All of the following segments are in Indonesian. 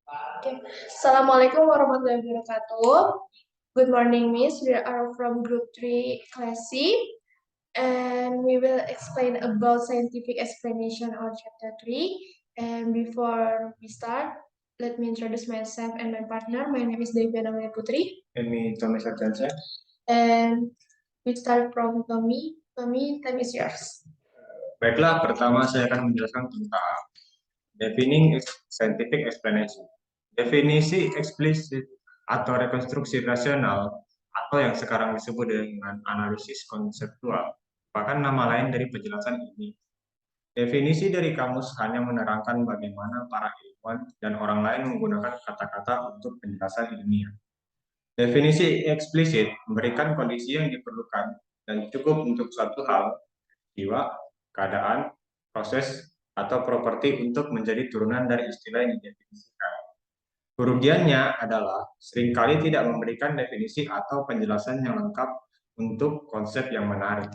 Okay. Assalamualaikum warahmatullahi wabarakatuh. Good morning, Miss. We are from Group 3, Class C, and we will explain about scientific explanation of Chapter 3. And before we start, let me introduce myself and my partner. My name is Deviana Maya Putri. And me, Tommy Sarjansa. And we start from Tommy. Tommy, time is yours. Baiklah, pertama saya akan menjelaskan tentang defining scientific explanation. Definisi eksplisit atau rekonstruksi rasional atau yang sekarang disebut dengan analisis konseptual, bahkan nama lain dari penjelasan ini. Definisi dari kamus hanya menerangkan bagaimana para ilmuwan dan orang lain menggunakan kata-kata untuk penjelasan ilmiah. Definisi eksplisit memberikan kondisi yang diperlukan dan cukup untuk suatu hal, jiwa, keadaan, proses, atau properti untuk menjadi turunan dari istilah yang didefinisikan. Kerugiannya adalah seringkali tidak memberikan definisi atau penjelasan yang lengkap untuk konsep yang menarik.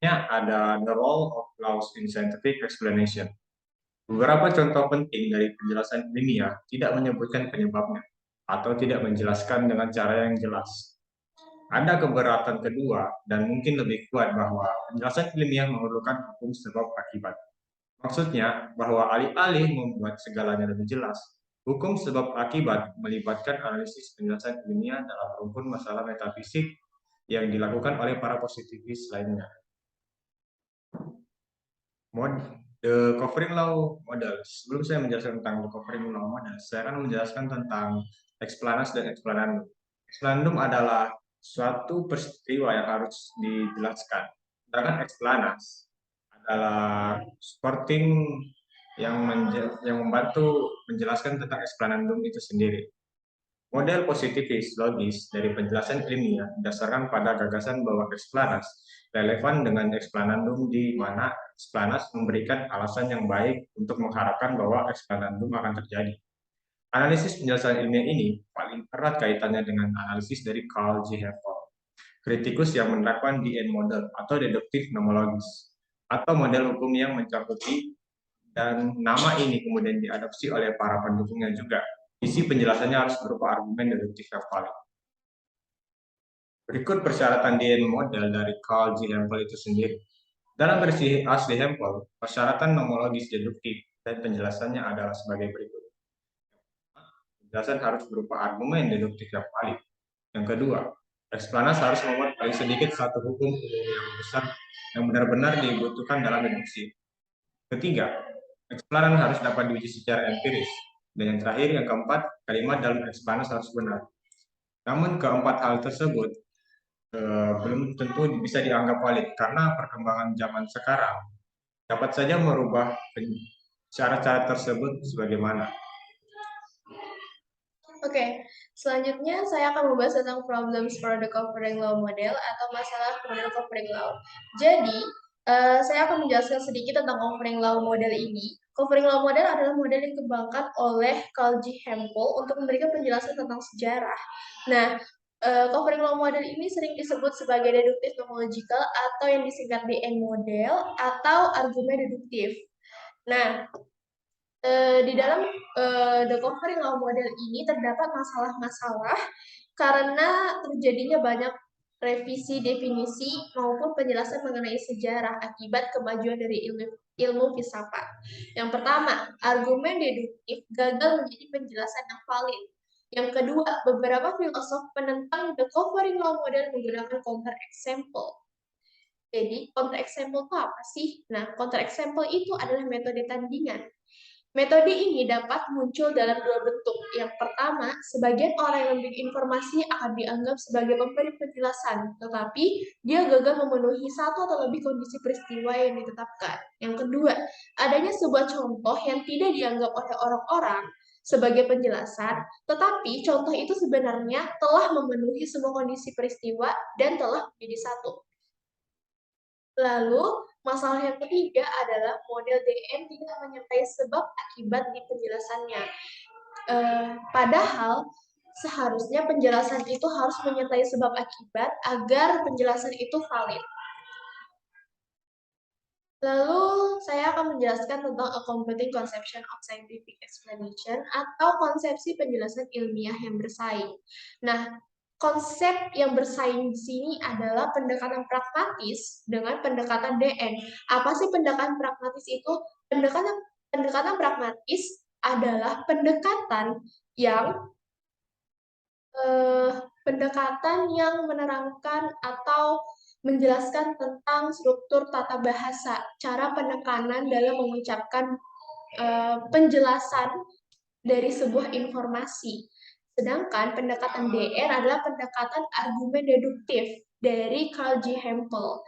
Ada the role of laws in scientific explanation. Beberapa contoh penting dari penjelasan ilmiah tidak menyebutkan penyebabnya atau tidak menjelaskan dengan cara yang jelas. Ada keberatan kedua dan mungkin lebih kuat bahwa penjelasan ilmiah memerlukan hukum sebab akibat. Maksudnya bahwa alih-alih membuat segalanya lebih jelas, hukum sebab akibat melibatkan analisis penjelasan ilmiah dalam rumpun masalah metafisik yang dilakukan oleh para positivis lainnya. The covering law model. Sebelum saya menjelaskan tentang the covering law model, saya akan menjelaskan tentang explanas dan explanandum. Explanandum adalah suatu peristiwa yang harus dijelaskan. Sedangkan explanas adalah supporting yang membantu menjelaskan tentang explanandum itu sendiri. Model positivis logis dari penjelasan ilmiah berdasarkan pada gagasan bahwa explanas relevan dengan explanandum di mana explanas memberikan alasan yang baik untuk mengharapkan bahwa explanandum akan terjadi. Analisis penjelasan ilmiah ini paling erat kaitannya dengan analisis dari Carl G. Hempel, kritikus yang menerapkan DN model atau deduktif nomologis, atau model hukum yang mencakupi, dan nama ini kemudian diadopsi oleh para pendukungnya juga. Isi penjelasannya harus berupa argumen deduktif yang valid. Berikut persyaratan DN model dari Carl G. Hempel itu sendiri. Dalam versi asli Hempel, persyaratan nomologis deduktif dan penjelasannya adalah sebagai berikut. Penjelasan harus berupa argumen deduktif yang valid. Yang kedua, eksplanas harus memuat paling sedikit satu hukum yang besar yang benar-benar dibutuhkan dalam deduksi. Ketiga, eksplanan harus dapat diuji secara empiris. Dan yang terakhir, yang keempat, kalimat dalam eksplanas harus benar. Namun keempat hal tersebut belum tentu bisa dianggap valid karena perkembangan zaman sekarang dapat saja merubah cara-cara tersebut sebagaimana. Oke, selanjutnya saya akan membahas tentang problems for the covering law model atau masalah model covering law. Jadi, saya akan menjelaskan sedikit tentang covering law model ini. Covering law model adalah model yang dikembangkan oleh Carl G. Hempel untuk memberikan penjelasan tentang sejarah. Nah, covering law model ini sering disebut sebagai deduktif nomological atau yang disingkat DN model atau argumen deduktif. Nah, di dalam the covering law model ini terdapat masalah-masalah karena terjadinya banyak revisi definisi maupun penjelasan mengenai sejarah akibat kemajuan dari ilmu filsafat. Yang pertama, argumen deduktif gagal menjadi penjelasan yang valid. Yang kedua, beberapa filosof penentang the covering law model menggunakan counter example. Jadi, counter example itu apa sih? Nah, counter example itu adalah metode tandingan. Metode ini dapat muncul dalam dua bentuk. Yang pertama, sebagian orang yang memberi informasi akan dianggap sebagai pemberi penjelasan, tetapi dia gagal memenuhi satu atau lebih kondisi peristiwa yang ditetapkan. Yang kedua, adanya sebuah contoh yang tidak dianggap oleh orang-orang sebagai penjelasan, tetapi contoh itu sebenarnya telah memenuhi semua kondisi peristiwa dan telah menjadi satu. Lalu, masalah yang ketiga adalah model DN tidak menyertai sebab akibat di penjelasannya. Padahal, seharusnya penjelasan itu harus menyertai sebab akibat agar penjelasan itu valid. Lalu, saya akan menjelaskan tentang a competing conception of scientific explanation atau konsepsi penjelasan ilmiah yang bersaing. Nah, konsep yang bersaing di sini adalah pendekatan pragmatis dengan pendekatan DN. Apa sih pendekatan pragmatis itu? Pendekatan pendekatan pragmatis adalah pendekatan yang eh, pendekatan yang menerangkan atau menjelaskan tentang struktur tata bahasa, cara penekanan dalam mengucapkan penjelasan dari sebuah informasi. Sedangkan pendekatan DR adalah pendekatan argumen deduktif dari Carl G. Hempel.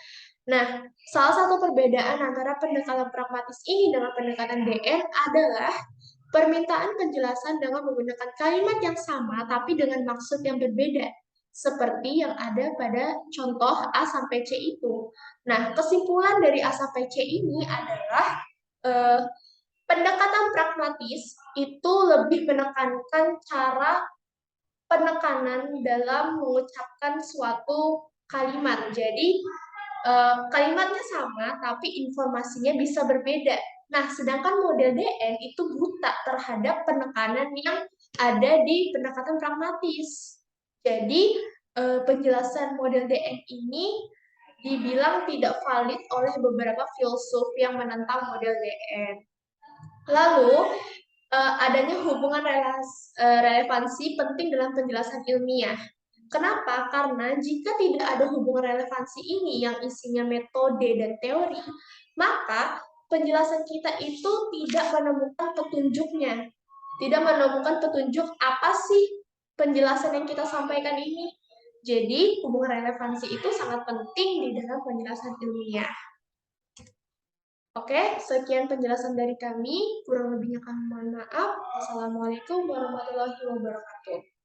Nah, salah satu perbedaan antara pendekatan pragmatis ini dengan pendekatan DR adalah permintaan penjelasan dengan menggunakan kalimat yang sama tapi dengan maksud yang berbeda, seperti yang ada pada contoh A sampai C itu. Nah, kesimpulan dari A sampai C ini adalah eh, pendekatan pragmatis itu lebih menekankan cara penekanan dalam mengucapkan suatu kalimat. Jadi, kalimatnya sama, tapi informasinya bisa berbeda. Nah, sedangkan model DN itu buta terhadap penekanan yang ada di pendekatan pragmatis. Jadi, penjelasan model DN ini dibilang tidak valid oleh beberapa filsuf yang menentang model DN. Lalu, adanya hubungan relevansi penting dalam penjelasan ilmiah. Kenapa? Karena jika tidak ada hubungan relevansi ini yang isinya metode dan teori, maka penjelasan kita itu tidak menemukan petunjuknya. Tidak menemukan petunjuk apa sih penjelasan yang kita sampaikan ini. Jadi, hubungan relevansi itu sangat penting di dalam penjelasan ilmiah. Oke, sekian penjelasan dari kami. Kurang lebihnya kami mohon maaf. Wassalamualaikum warahmatullahi wabarakatuh.